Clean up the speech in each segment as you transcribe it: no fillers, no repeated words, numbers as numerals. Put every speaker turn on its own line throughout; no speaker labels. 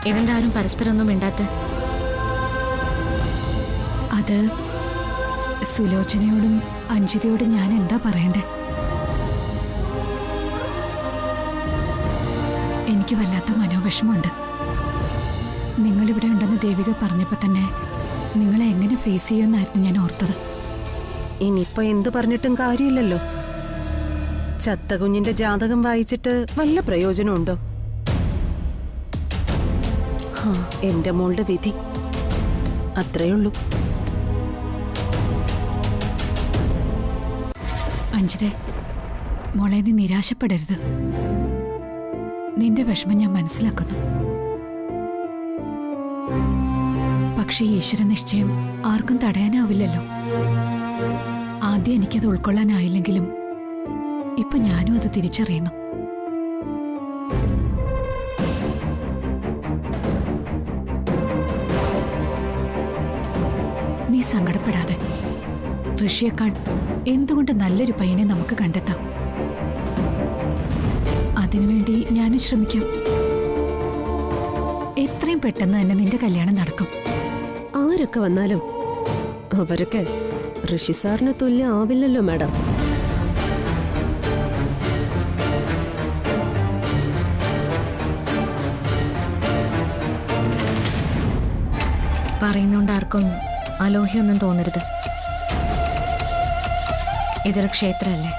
ഇതെന്താരും പരസ്പരം ഒന്നും മിണ്ടാത്ത?
അത് സുലോചനയോടും അഞ്ജിതയോടും ഞാൻ എന്താ പറയണ്ടേ? എനിക്ക് വല്ലാത്ത മനോവിഷമമുണ്ട്. നിങ്ങളിവിടെ ഉണ്ടെന്ന് ദേവിക പറഞ്ഞപ്പോൾ തന്നെ നിങ്ങളെ എങ്ങനെ ഫേസ് ചെയ്യുമെന്നായിരുന്നു ഞാൻ ഓർത്തത്.
ഇനിയിപ്പോ എന്തു പറഞ്ഞിട്ടും കാര്യമില്ലല്ലോ. ചത്ത കുഞ്ഞിന്റെ ജാതകം വായിച്ചിട്ട് വല്ല പ്രയോജനമുണ്ടോ? എന്റെ മോളുടെ വിധി അത്രയുള്ളൂ.
അഞ്ജിതേ, മോളെ നീ നിരാശപ്പെടരുത്. നിന്റെ വിഷമം ഞാൻ മനസ്സിലാക്കുന്നു. പക്ഷേ ഈശ്വര നിശ്ചയം ആർക്കും തടയാനാവില്ലല്ലോ. ആദ്യം എനിക്കത് ഉൾക്കൊള്ളാനായില്ലെങ്കിലും ഇപ്പൊ ഞാനും അത് തിരിച്ചറിയുന്നു. നീ സങ്കടപ്പെടാതെ. ഋഷിയേക്കാൾ എന്തുകൊണ്ട് നല്ലൊരു പയ്യനെ നമുക്ക് കണ്ടെത്താം. അതിനുവേണ്ടി ഞാനും ശ്രമിക്കാം. എത്രയും പെട്ടെന്ന് തന്നെ നിന്റെ കല്യാണം നടക്കും.
ആരൊക്കെ വന്നാലും അവരൊക്കെ ഋഷി സാറിന് തുല്യം ആവില്ലല്ലോ മാഡം.
പറയുന്നോണ്ട് ആർക്കും അലോഹ്യൊന്നും തോന്നരുത്. ഇതൊരു ക്ഷേത്രമല്ലേ.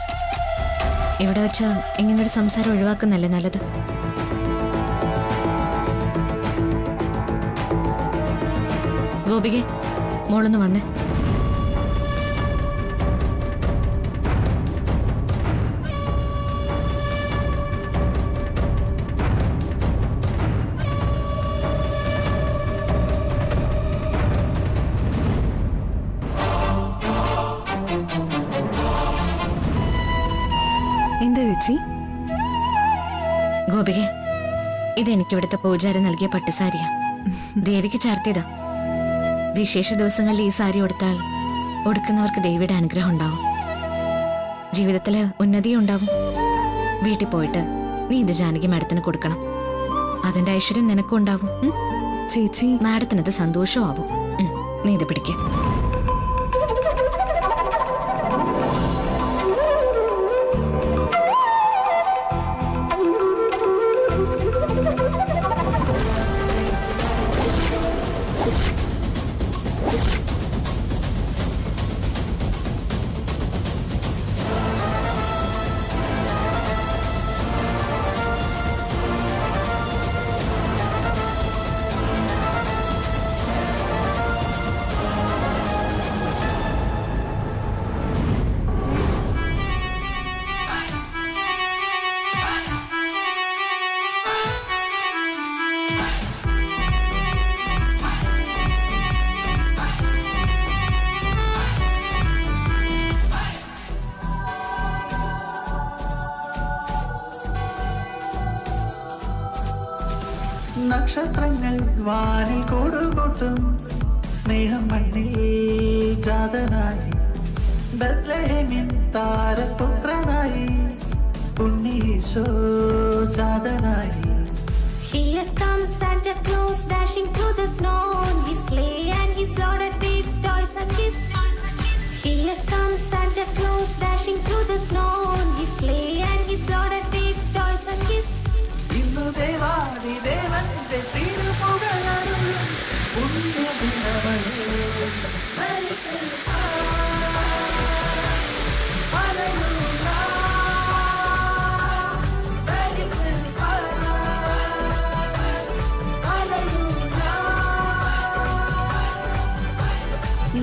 ഇവിടെ വെച്ച് ഇങ്ങനൊരു സംസാരം ഒഴിവാക്കുന്നല്ലേ നല്ലത്. ഗോപികെ, മോളൊന്ന് വന്നേ.
എന്താ ചേച്ചി?
ഗോപികെ, ഇതെനിക്കിവിടുത്തെ പൂജാരി നൽകിയ പട്ടുസാരിയാ. ദേവിക്ക് ചാർത്തിയതാ. വിശേഷ ദിവസങ്ങളിൽ ഈ സാരി ഉടുത്താൽ ഉടുക്കുന്നവർക്ക് ദേവിയുടെ അനുഗ്രഹം ഉണ്ടാവും. ജീവിതത്തില് ഉന്നതിയും ഉണ്ടാവും. വീട്ടിൽ പോയിട്ട് നീ ഇത് ജാനകി മാഡത്തിന് കൊടുക്കണം. അതിന്റെ ഐശ്വര്യം നിനക്കും ഉണ്ടാവും.
ചേച്ചി,
മാഡത്തിനത് സന്തോഷവും ആവും. നീ ഇത് പിടിക്ക.
നക്ഷത്രങ്ങൾ വാനിൽ കൂടുകൂട്ടും സ്നേഹം മണ്ണിൽ ജാതനായി ബത്ലഹേമിൻ താരപുത്രനായി ഉണ്ണീശോ ജാതനായി.
Here comes Santa Claus dashing through the snow on his sleigh and he's loaded with toys and gifts. Here comes Santa Claus dashing through the snow on his sleigh and he's loaded with toys and gifts.
ഇന്നു ദേവാദി ദേവന്റെ തിരുമുഖനരുളും പുണ്യദിനമേ.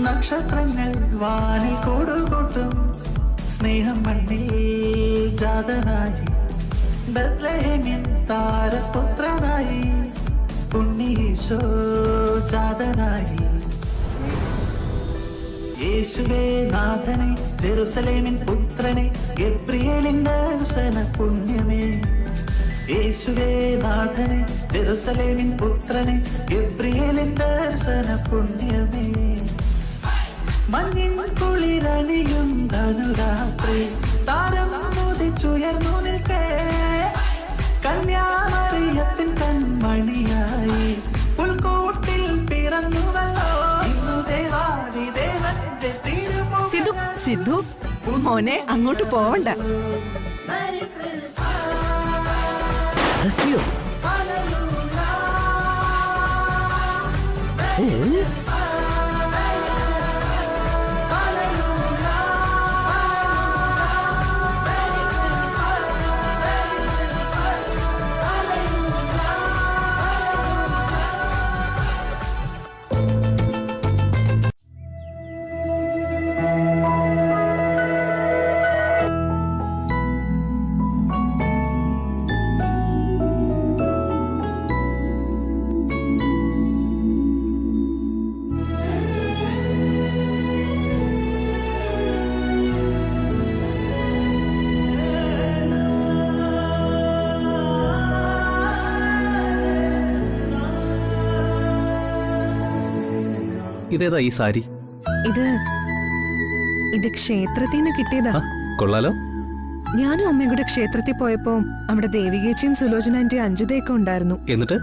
നക്ഷത്രങ്ങൾ വാനിൽ കൂടുകൂട്ടും സ്നേഹം മണ്ണിൽ ജാതനായി ബത്ലഹേമിൻ താരപുത്രനായി ഉണ്ണീശോ ജാതനായി. യേശുവേ നാഥനെ ജെറുസലേമിൻ പുത്രനെ ഗബ്രിയേലിന്റെ ദർശന പുണ്യമേ. യേശുവേ നാഥനെ ജെറുസലേമിൻ പുത്രനെ ഗബ്രിയേലിന്റെ ദർശന പുണ്യമേ. മഞ്ഞിൻ കുളിരണിയും ധനുരാത്രി താരം ഉദിച്ചുയർന്നു നിൽക്കേ. കന്യാമറിയത്തിൻ കൺമണിയായി
സിദ്ധു മോനെ അങ്ങോട്ട് പോവണ്ട.
അയ്യോ. ഏ?
ഇതേതാ ഈ സാരി?
ഇത് ക്ഷേത്രത്തിൽ നിന്ന് കിട്ടിയതാ.
കൊള്ളാലോ.
ഞാനും അമ്മയും കൂടെ ക്ഷേത്രത്തിൽ പോയപ്പോ അവിടെ ദേവികേച്ചിയും സുലോചന ആന്റി അഞ്ജുതയൊക്കെ ഉണ്ടായിരുന്നു.
എന്നിട്ട്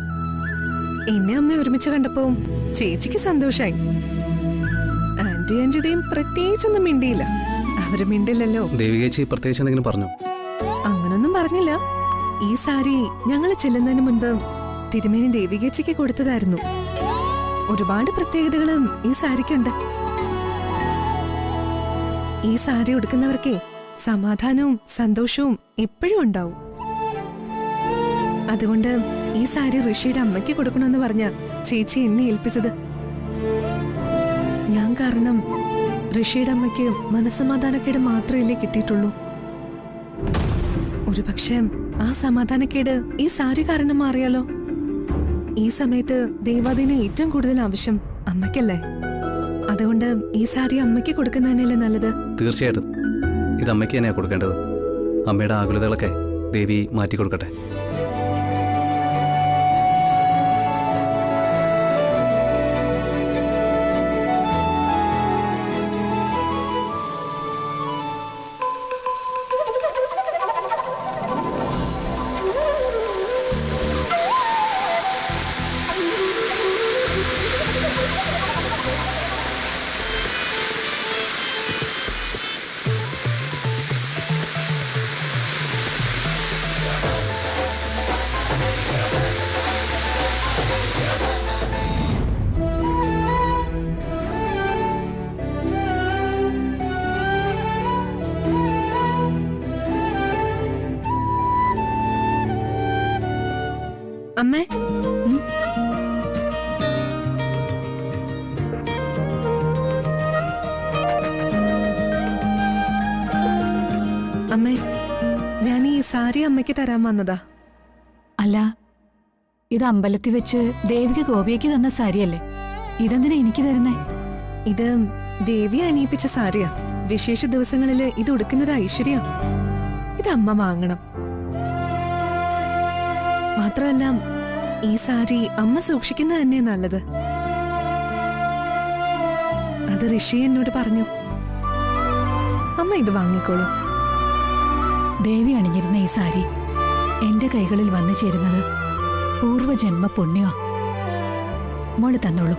എന്നെ അമ്മ ഒരുമിച്ച് കണ്ടപ്പോ ചേച്ചിക്ക് സന്തോഷായി. ആന്റി അഞ്ജുതയും പ്രത്യേകിച്ചൊന്നും മിണ്ടിയില്ല. അവര് മിണ്ടില്ലല്ലോ.
ദേവികേച്ചി പ്രത്യേകിച്ച് എന്തെങ്കിലും പറഞ്ഞു?
അങ്ങനൊന്നും പറഞ്ഞില്ല. ഈ സാരി ഞങ്ങള് ചെല്ലുന്നതിന് മുൻപ് തിരുമേനി ദേവികേച്ചിക്ക് കൊടുത്തതായിരുന്നു. ഒരുപാട് പ്രത്യേകതകളും ഈ സാരിക്കുണ്ട്. ഈ സാരി ഉടുക്കുന്നവർക്കേ സമാധാനവും സന്തോഷവും എപ്പോഴും ഉണ്ടാവും. അതുകൊണ്ട് ഈ സാരി ഋഷിയുടെ അമ്മയ്ക്ക് കൊടുക്കണമെന്ന് പറഞ്ഞ ചേച്ചി എന്നെ ഏൽപ്പിച്ചത്. ഞാൻ കാരണം ഋഷിയുടെ അമ്മയ്ക്ക് മനസ്സമാധാനക്കേട് മാത്രമല്ലേ കിട്ടിയിട്ടുള്ളൂ. ഒരുപക്ഷെ ആ സമാധാനക്കേട് ഈ സാരി കാരണം മാറിയാലോ. ഈ സമയത്ത് ദേവാദിന് ഏറ്റവും കൂടുതൽ ആവശ്യം അമ്മയ്ക്കല്ലേ. അതുകൊണ്ട് ഈ സാരി അമ്മയ്ക്ക് കൊടുക്കുന്നതന്നെയല്ലേ നല്ലത്.
തീർച്ചയായിട്ടും ഇത് അമ്മയ്ക്ക് തന്നെയാ കൊടുക്കേണ്ടത്. അമ്മയുടെ ആകുലതകളൊക്കെ ദേവി മാറ്റി കൊടുക്കട്ടെ.
അമ്മേ, അമ്മേ, ഞാൻ ഈ സാരി അമ്മയ്ക്ക് തരാൻ വന്നതാ.
അല്ല, ഇത് അമ്പലത്തിൽ വെച്ച് ദേവിക ഗോപിയയ്ക്ക് തന്ന സാരിയല്ലേ? ഇതെന്തിനാ എനിക്ക് തരുന്നേ?
ഇത് ദേവി അണിയിപ്പിച്ച സാരിയാ. വിശേഷ ദിവസങ്ങളില് ഇത് ഉടുക്കുന്നത് ഐശ്വര്യ. ഇത് അമ്മ വാങ്ങണം. മാത്രമല്ല ഈ സാരി അമ്മ സൂക്ഷിക്കുന്നത് തന്നെ നല്ലത്. അത് ഋഷി എന്നോട് പറഞ്ഞു. അമ്മ ഇത് വാങ്ങിക്കോളൂ.
ദേവി അണിഞ്ഞിരുന്ന ഈ സാരി എന്റെ കൈകളിൽ വന്നു ചേരുന്നത് പൂർവജന്മ പുണ്യമാ. മോള് തന്നോളൂ.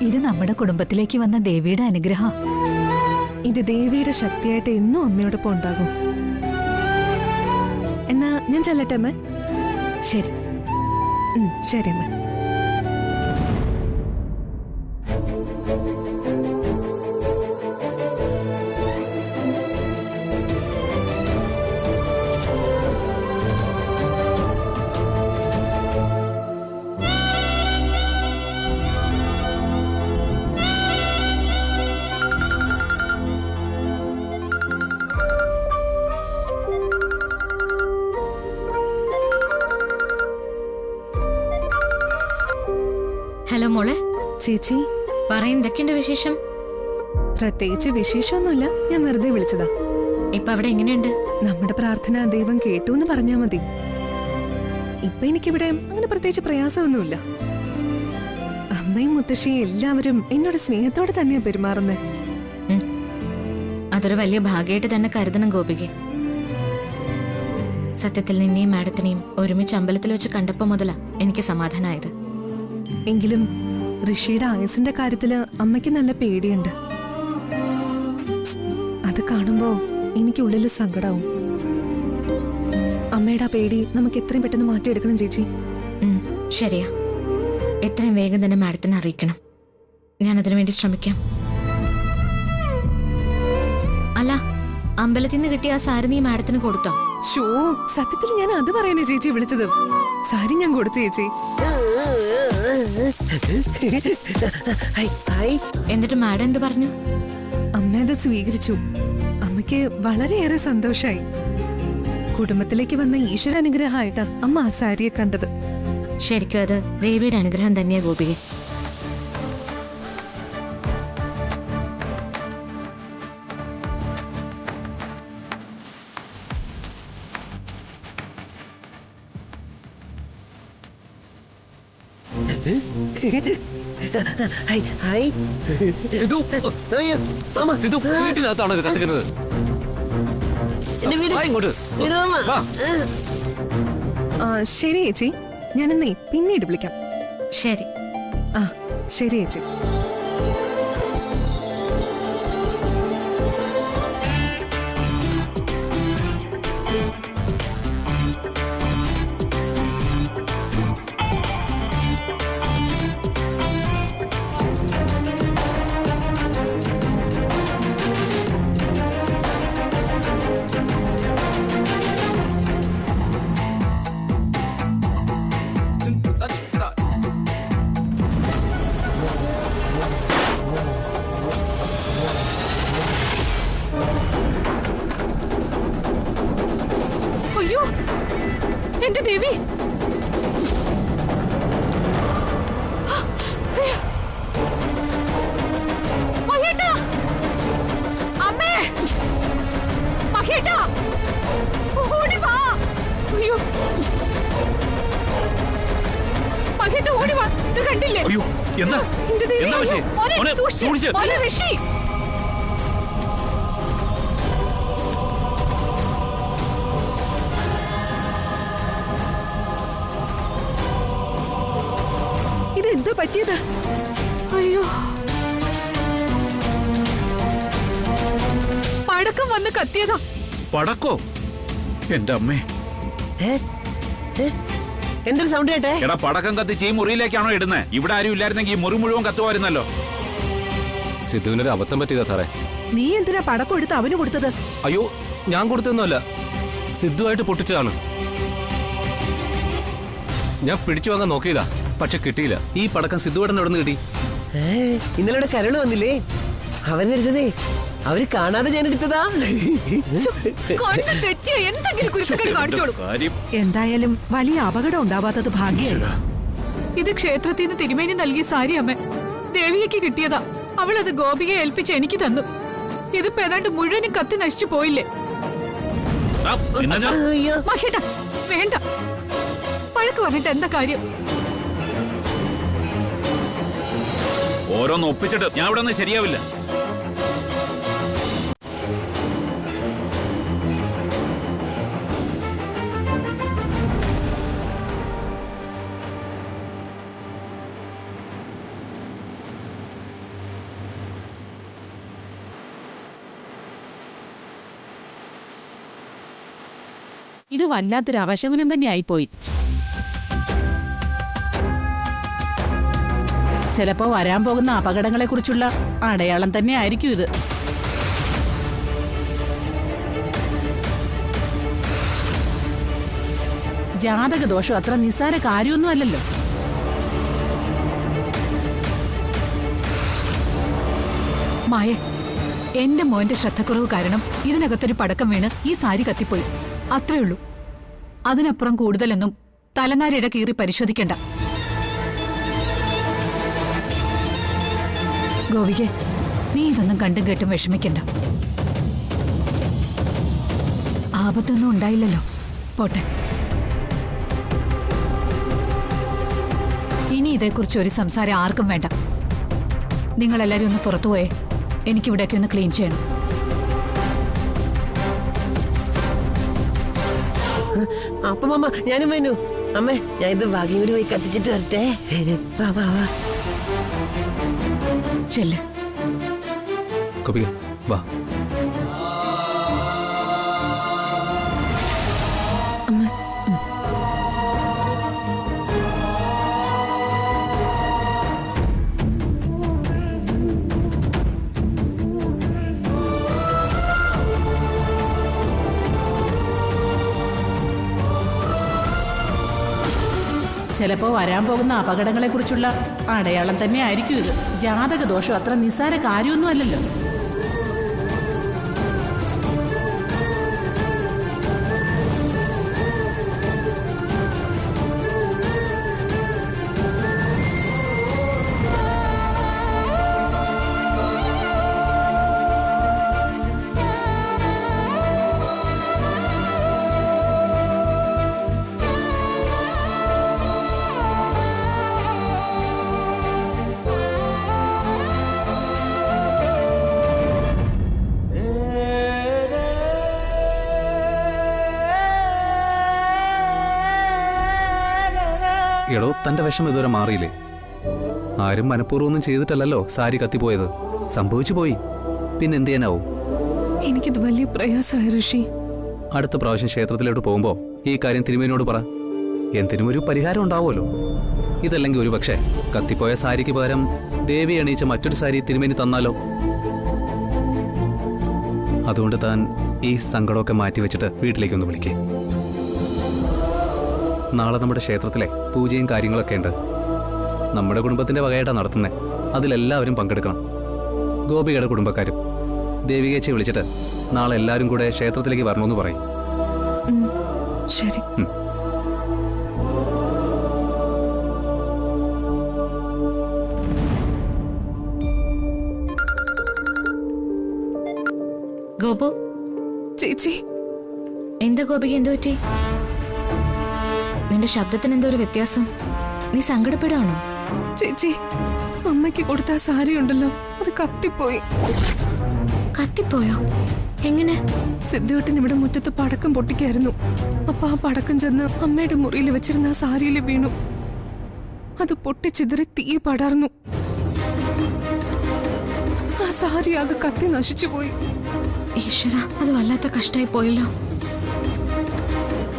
ഇത് നമ്മുടെ കുടുംബത്തിലേക്ക് വന്ന ദേവിയുടെ അനുഗ്രഹം.
ഇത് ദേവിയുടെ ശക്തിയായിട്ട് എന്നും അമ്മയോടൊപ്പം ഉണ്ടാകും. എന്നാ ഞാൻ ചെല്ലട്ടെ അമ്മ?
ശരി.
ശരി അമ്മ.
ഹലോ മോളെ.
ചേച്ചി,
എന്തൊക്കെയുണ്ട് വിശേഷം?
പ്രത്യേകിച്ച് വിശേഷമൊന്നുമില്ല. ഞാൻ വെറുതെ വിളിച്ചതാ.
ഇപ്പൊ അവിടെ എങ്ങനെയുണ്ട്?
നമ്മുടെ പ്രാർത്ഥന ദൈവം കേട്ടു എന്ന് പറഞ്ഞാ മതി. ഇപ്പൊ എനിക്കിവിടെ അങ്ങനെ പ്രത്യേകിച്ച് പ്രയാസമൊന്നുമില്ല. അമ്മയും മുത്തശ്ശിയും എല്ലാവരും എന്നോട് സ്നേഹത്തോടെ തന്നെയാ പെരുമാറുന്നത്.
അതൊരു വലിയ ഭാഗ്യമായിട്ട് തന്നെ കരുതണം ഗോപികെ. സത്യത്തിൽ നിന്നെയും മാഡത്തിനെയും ഒരുമിച്ച് അമ്പലത്തിൽ വെച്ച് കണ്ടപ്പോ മുതലാ എനിക്ക് സമാധാനമായത്.
എങ്കിലും ഋഷിയുടെ ആയുസിന്റെ കാര്യത്തില് അമ്മയ്ക്ക് നല്ല പേടിയുണ്ട്. അത് കാണുമ്പോ എനിക്കുള്ളിൽ സങ്കടാവും. അമ്മയുടെ ആ പേടി നമുക്ക് എത്രയും പെട്ടെന്ന് മാറ്റിയെടുക്കണം ചേച്ചി.
ശരിയാ, എത്രയും വേഗം തന്നെ മാഡത്തിനെ അറിയിക്കണം. ഞാൻ അതിനു വേണ്ടി ശ്രമിക്കാം. അല്ല, അമ്പലത്തിൽ നിന്ന് കിട്ടിയ ആ സാരി നീ മാഡത്തിന് കൊടുത്തോ?
ഷോ, സത്യത്തിൽ ഞാൻ അത് പറയാനേ ചേച്ചി വിളിച്ചത്. സാരി ഞാൻ കൊടുത്തു ചേച്ചി.
എന്നിട്ട് മാഡം എന്ത് പറഞ്ഞു?
അമ്മ അത് സ്വീകരിച്ചു. അമ്മയ്ക്ക് വളരെയേറെ സന്തോഷായി. കുടുംബത്തിലേക്ക് വന്ന ഈശ്വര അനുഗ്രഹമായിട്ടാ അമ്മ ആ സാരിയെ കണ്ടത്.
ശരിക്കും അത് ദേവിയുടെ അനുഗ്രഹം തന്നെയാ ഗോപികെ.
വീട്ടിനകത്താണോ കത്തിക്കുന്നത്? ഇങ്ങോട്ട്
ശരി ചേച്ചി, ഞാനെന്നേ പിന്നീട് വിളിക്കാം.
ശരി.
ആ ശരി ചേച്ചി.
അയ്യോ, എന്റെ ദേവി! മഹേട്ടാ! അമ്മേ! മഹേട്ടാ! ഓടി വാ! അയ്യോ! മഹേട്ടാ, ഓടി വാ! ഇത് കണ്ടില്ലേ?
അയ്യോ, എന്താ?
എന്റെ ദേവി!
എന്താ പറ്റിയെ?
മോനെ,
മോനെ,
സൂക്ഷിച്ച്!
സൂക്ഷിച്ച്!
മോനെ, ഋഷി!
ഇതെന്തോ പറ്റിയത്?
അയ്യോ, പടക്കം വന്ന് കത്തിയതാ.
പടക്കോ? എന്റെ അമ്മേ!
എന്തൊരു സൗണ്ട് കേട്ടെ?
എടാ, പടക്കം കത്തിച്ച് ഈ മുറിയിലേക്കാണോ ഇടുന്നത്? ഇവിടെ ആരും ഇല്ലായിരുന്നെങ്കിൽ ഈ മുറി മുഴുവൻ കത്തുമായിരുന്നല്ലോ.
സിദ്ധുവിനൊരു അബദ്ധം പറ്റിയതാ സാറേ.
നീ എന്തിനാ പടക്കം എടുത്ത് അവന് കൊടുത്തത്?
അയ്യോ, ഞാൻ കൊടുത്തൊന്നുമല്ല, സിദ്ധുവായിട്ട് പൊട്ടിച്ചതാണ്. ഞാൻ പിടിച്ചു വാങ്ങാൻ നോക്കിയതാ, പക്ഷെ കിട്ടിയില്ല. ഈ പടക്കം സിദ്ധുവേട്ടൻ എവിടെ നിന്ന് കിട്ടി?
ഇന്നലെ കരള് വന്നില്ലേ? അവരെടുത്തതേ അവര് കാണാതെ ഞാൻ എടുത്തതാ.
എന്തായാലും വലിയ അപകടം ഉണ്ടാവാത്തത് ഭാഗ്യം.
ഇത് ക്ഷേത്രത്തിൽ നിന്ന് തിരുമേനി നൽകിയ സാരി അമ്മ ദേവികയ്ക്ക് കിട്ടിയതാ. അവൾ അത് ഗോപികയെ ഏൽപ്പിച്ച് എനിക്ക് തന്നു. ഇതിപ്പോ ഏതാണ്ട് മുഴുവനും കത്തി നശിച്ചു പോയില്ലേ? മഹേട്ടാ, വേണ്ട, പഴക്ക് പറഞ്ഞിട്ട് എന്താ കാര്യം?
ഓരോന്ന് ഒപ്പിച്ചിട്ട് ഞാൻ ഇവിടെ നിന്ന് ശരിയാവില്ല.
ഇത് വല്ലാത്തൊരു അവശകുനം തന്നെ ആയിപ്പോയി. ചിലപ്പോ വരാൻ പോകുന്ന അപകടങ്ങളെ കുറിച്ചുള്ള അടയാളം തന്നെ ആയിരിക്കും ഇത്. ജാതക ദോഷം അത്ര നിസ്സാര കാര്യമൊന്നും അല്ലല്ലോ.
മായേ, എന്റെ മോന്റെ ശ്രദ്ധക്കുറവ് കാരണം ഇതിനകത്തൊരു പടക്കം വീണ് ഈ സാരി കത്തിപ്പോയി. അത്രേ ഉള്ളൂ. അതിനപ്പുറം കൂടുതലൊന്നും തലങ്ങാരിട കീറി പരിശോധിക്കണ്ട. ഗോപികെ, നീ ഇതൊന്നും കണ്ടും കേട്ടും വിഷമിക്കണ്ട. ആപത്തൊന്നും ഉണ്ടായില്ലല്ലോ. പോട്ടെ. ഇനി ഇതേക്കുറിച്ച് ഒരു സംസാരം ആർക്കും വേണ്ട. നിങ്ങളെല്ലാരും ഒന്ന് പുറത്തുപോയേ. എനിക്കിവിടെയൊക്കെ ഒന്ന് ക്ലീൻ ചെയ്യണം.
അപ്പം അമ്മ ഞാനും വേണു. അമ്മേ ഞാൻ ഇത് ഭാഗ്യം കൂടി പോയി കത്തിച്ചിട്ട് വരട്ടെ. വാ വാ വാ.
ചെല്ല്.
ഗോപിക വാ.
ചിലപ്പോ വരാൻ പോകുന്ന അപകടങ്ങളെ കുറിച്ചുള്ള അടയാളം തന്നെ ആയിരിക്കും ഇത്. ജാതക ദോഷം അത്ര നിസ്സാര കാര്യമൊന്നും അല്ലല്ലോ.
എടോ തന്റെ വിഷം ഇതുവരെ മാറിയില്ലേ? ആരും മനഃപൂർവ്വം ചെയ്തിട്ടല്ലല്ലോ സാരി കത്തിപ്പോയത്. സംഭവിച്ചു പോയി, പിന്നെ എന്ത് ചെയ്യാനാവും?
എനിക്കിത് വലിയ പ്രയാസമായി ഋഷി.
അടുത്ത പ്രാവശ്യം ക്ഷേത്രത്തിലോട്ട് പോകുമ്പോ ഈ കാര്യം തിരുമേനിയോട് പറ. എന്തിനും ഒരു പരിഹാരം ഉണ്ടാവുമല്ലോ. ഇതല്ലെങ്കിൽ ഒരു പക്ഷേ കത്തിപ്പോയ സാരിക്ക് പകരം ദേവി അണിയിച്ച മറ്റൊരു സാരി തിരുമേനി തന്നാലോ? അതുകൊണ്ട് താൻ ഈ സങ്കടമൊക്കെ മാറ്റിവെച്ചിട്ട് വീട്ടിലേക്കൊന്ന് വിളിക്കേ. നാളെ നമ്മുടെ ക്ഷേത്രത്തിലെ പൂജയും കാര്യങ്ങളൊക്കെ ഉണ്ട്. നമ്മുടെ കുടുംബത്തിന്റെ വകയായിട്ടാണ് നടത്തുന്നത്. അതിലെല്ലാവരും പങ്കെടുക്കണം. ഗോപികയുടെ കുടുംബക്കാരും. ദേവികേച്ചി വിളിച്ചിട്ട് നാളെ എല്ലാവരും കൂടെ ക്ഷേത്രത്തിലേക്ക് വരണമെന്ന് പറയും.
ശരി.
ഗോപു
ചേച്ചി.
എന്താ ഗോപിക, എന്തു പറ്റി? നിന്റെ ശബ്ദത്തിന് എന്തോ ഒരു വ്യത്യാസം. നീ സങ്കടപ്പെടുകയാണോ?
ചേച്ചി, അമ്മയ്ക്ക് കൊടുത്ത ആ സാരി ഉണ്ടല്ലോ, അത് കത്തിപ്പോയി.
കത്തിപ്പോയോ? എങ്ങനെ?
സിദ്ധുവേട്ടൻ ഇവിടെ മുറ്റത്ത് പടക്കം പൊട്ടിക്കായിരുന്നു. അപ്പൊ ആ പടക്കം ചെന്ന് അമ്മയുടെ മുറിയിൽ വെച്ചിരുന്ന ആ സാരിയിൽ വീണു. അത് പൊട്ടിച്ചിതറി തീ പടർന്നു. ആ സാരി ആകെ കത്തി നശിച്ചുപോയി.
ഈശ്വര, അത് വല്ലാത്ത കഷ്ടായി പോയല്ലോ.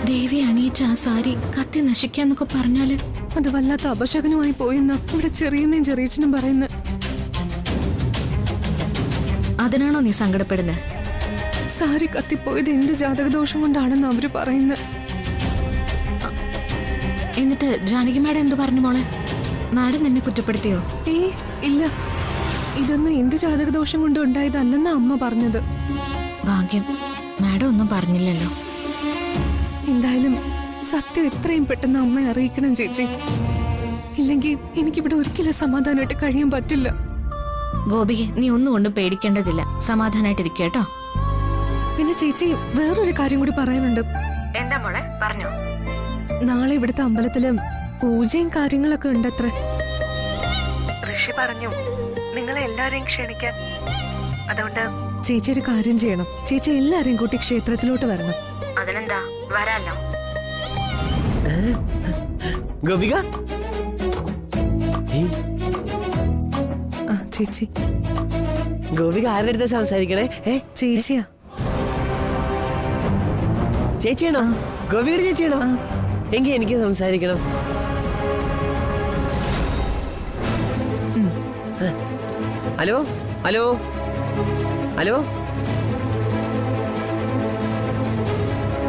ദേവി അണിയിച്ച ആ സാരി കത്തി നശിക്കാന്നൊക്കെ പറഞ്ഞാല്
അത് വല്ലാത്ത അപശകനമായി പോയെന്ന് ഇവിടെ ചെറിയമ്മയും ചെറിയച്ഛനും പറയുന്നത്.
അതിനാണോ നീ സങ്കടപ്പെടുന്നത്?
സാരി കത്തിപ്പോയത് എന്റെ ജാതകദോഷം കൊണ്ടാണെന്ന് അവര് പറയുന്നത്.
എന്നിട്ട് ജാനകി മാഡം എന്തു പറഞ്ഞു മോളെ? മാഡം നിന്നെ കുറ്റപ്പെടുത്തിയോ?
ഇല്ല, ഇതൊന്നും എന്റെ ജാതകദോഷം കൊണ്ട് ഉണ്ടായതല്ലെന്നാ അമ്മ പറഞ്ഞത്.
ഭാഗ്യം, മാഡം ഒന്നും പറഞ്ഞില്ലല്ലോ.
എന്തായാലും സത്യം എത്രയും പെട്ടെന്ന് അമ്മയെ അറിയിക്കണം ചേച്ചി. ഇല്ലെങ്കിൽ എനിക്കിവിടെ ഒരിക്കലും സമാധാനമായിട്ട് കഴിയാൻ പറ്റില്ല.
ഗോപിക, നീ ഒന്നും കൊണ്ടും പേടിക്കേണ്ടതില്ല. സമാധാനായിട്ടിരിക്കുക കേട്ടോ.
പിന്നെ ചേച്ചി, വേറൊരു കാര്യം കൂടി പറയാനുണ്ട്.
എന്താ മോളെ? പറഞ്ഞോ.
നാളെ ഇവിടുത്തെ അമ്പലത്തില് പൂജയും കാര്യങ്ങളൊക്കെ ഉണ്ടത്രേ. ഋഷി പറഞ്ഞു നിങ്ങളെ എല്ലാരെയും ക്ഷണിക്കാൻ. അതുകൊണ്ട് ചേച്ചി ഒരു കാര്യം ചെയ്യണം. ചേച്ചി എല്ലാരെയും കൂട്ടി ക്ഷേത്രത്തിലോട്ട് വരണം.
അതിനെന്താ, വരാലോ.
ഗോപിക.
ചേച്ചി.
ഗോപിക ആരുടെ അടുത്ത് സംസാരിക്കണേ?
ചേച്ചിയാ.
ചേച്ചിയാണോ? ഗോപികയുടെ ചേച്ചിയാണോ? എങ്കിൽ എനിക്ക് സംസാരിക്കണം. Hello hello hello